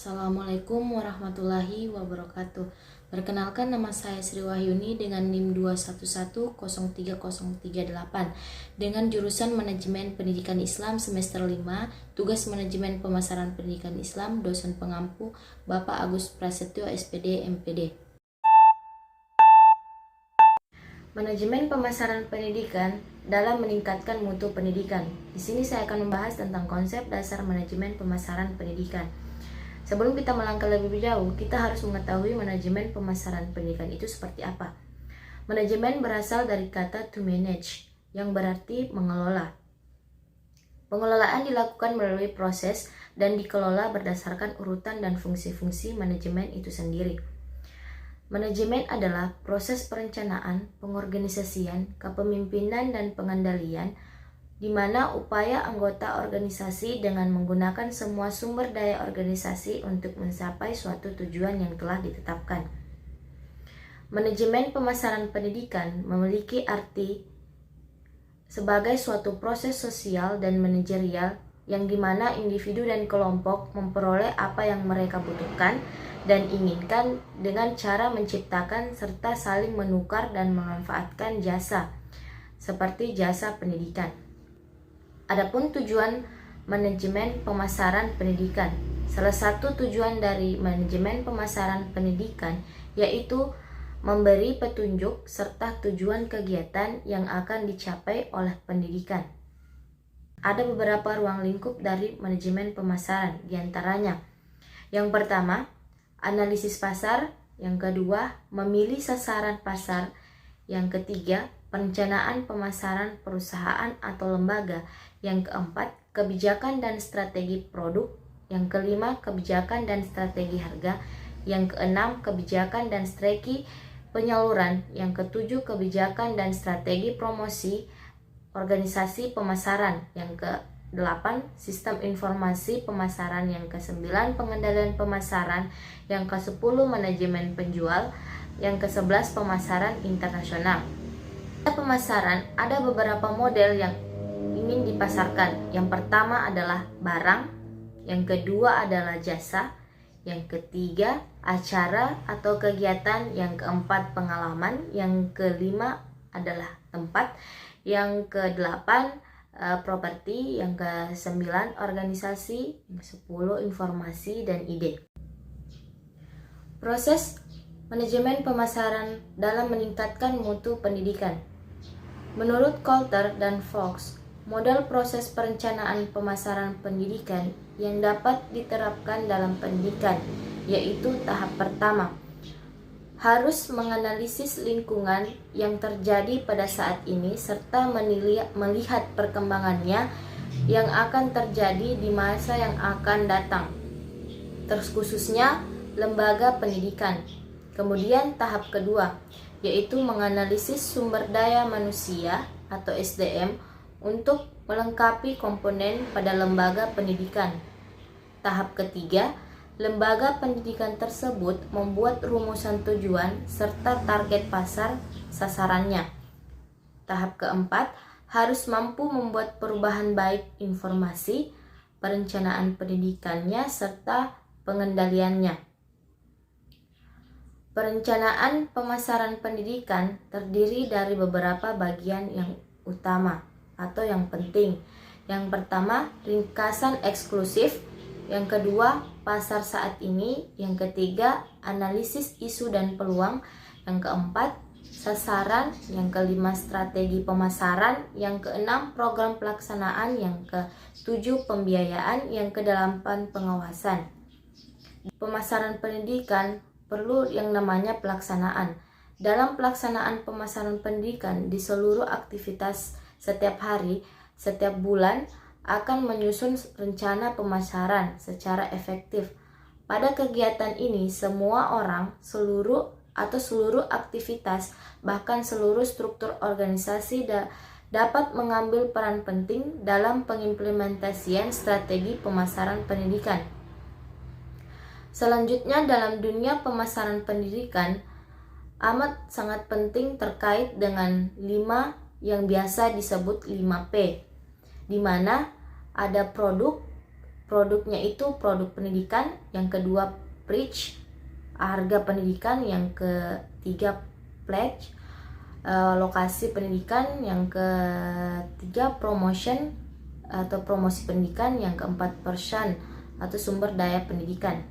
Assalamualaikum warahmatullahi wabarakatuh. Perkenalkan, nama saya Sri Wahyuni dengan NIM 211030338 dengan jurusan Manajemen Pendidikan Islam semester 5, tugas Manajemen Pemasaran Pendidikan Islam, dosen pengampu Bapak Agus Prasetyo SPD MPD. Manajemen pemasaran pendidikan dalam meningkatkan mutu pendidikan. Di sini saya akan membahas tentang konsep dasar manajemen pemasaran pendidikan. Sebelum kita melangkah lebih jauh, kita harus mengetahui manajemen pemasaran pendidikan itu seperti apa. Manajemen berasal dari kata to manage, yang berarti mengelola. Pengelolaan dilakukan melalui proses dan dikelola berdasarkan urutan dan fungsi-fungsi manajemen itu sendiri. Manajemen adalah proses perencanaan, pengorganisasian, kepemimpinan, dan pengendalian, di mana upaya anggota organisasi dengan menggunakan semua sumber daya organisasi untuk mencapai suatu tujuan yang telah ditetapkan. Manajemen pemasaran pendidikan memiliki arti sebagai suatu proses sosial dan manajerial yang dimana individu dan kelompok memperoleh apa yang mereka butuhkan dan inginkan dengan cara menciptakan serta saling menukar dan memanfaatkan jasa, seperti jasa pendidikan. Adapun tujuan manajemen pemasaran pendidikan. Salah satu tujuan dari manajemen pemasaran pendidikan yaitu memberi petunjuk serta tujuan kegiatan yang akan dicapai oleh pendidikan. Ada beberapa ruang lingkup dari manajemen pemasaran, diantaranya yang pertama, analisis pasar, yang kedua, memilih sasaran pasar, yang ketiga, perencanaan pemasaran perusahaan atau lembaga, yang keempat, kebijakan dan strategi produk, yang kelima, kebijakan dan strategi harga, yang keenam, kebijakan dan strategi penyaluran, yang ketujuh, kebijakan dan strategi promosi organisasi pemasaran, yang ke-8 sistem informasi pemasaran, yang ke-9 pengendalian pemasaran, yang ke-10 manajemen penjual, yang ke-11 pemasaran internasional. Pada pemasaran ada beberapa model yang ingin dipasarkan. Yang pertama adalah barang, yang kedua adalah jasa, yang ketiga acara atau kegiatan, yang keempat pengalaman, yang kelima adalah tempat, yang kedelapan properti, yang ke-9 organisasi, yang ke-10 informasi dan ide. Proses manajemen pemasaran dalam meningkatkan mutu pendidikan. Menurut Coulter dan Fox, model proses perencanaan pemasaran pendidikan yang dapat diterapkan dalam pendidikan yaitu tahap pertama, harus menganalisis lingkungan yang terjadi pada saat ini serta melihat perkembangannya yang akan terjadi di masa yang akan datang, terkhususnya lembaga pendidikan. Kemudian tahap kedua, yaitu menganalisis sumber daya manusia atau SDM untuk melengkapi komponen pada lembaga pendidikan. Tahap ketiga, lembaga pendidikan tersebut membuat rumusan tujuan serta target pasar sasarannya. Tahap keempat, harus mampu membuat perubahan baik informasi, perencanaan pendidikannya serta pengendaliannya. Perencanaan pemasaran pendidikan terdiri dari beberapa bagian yang utama atau yang penting. Yang pertama, ringkasan eksklusif. Yang kedua, pasar saat ini. Yang ketiga, analisis isu dan peluang. Yang keempat, sasaran. Yang kelima, strategi pemasaran. Yang keenam, program pelaksanaan. Yang ketujuh, pembiayaan. Yang kedelapan, pengawasan. Pemasaran pendidikan perlu yang namanya pelaksanaan. Dalam pelaksanaan pemasaran pendidikan di seluruh aktivitas setiap hari, setiap bulan akan menyusun rencana pemasaran secara efektif. Pada kegiatan ini semua orang, seluruh aktivitas, bahkan seluruh struktur organisasi dapat mengambil peran penting dalam pengimplementasian strategi pemasaran pendidikan. Selanjutnya, dalam dunia pemasaran pendidikan amat sangat penting terkait dengan 5 yang biasa disebut 5P, di mana ada produk, produknya itu produk pendidikan, yang kedua preach, harga pendidikan, yang ketiga pledge, lokasi pendidikan, yang ketiga promotion atau promosi pendidikan, yang keempat person atau sumber daya pendidikan.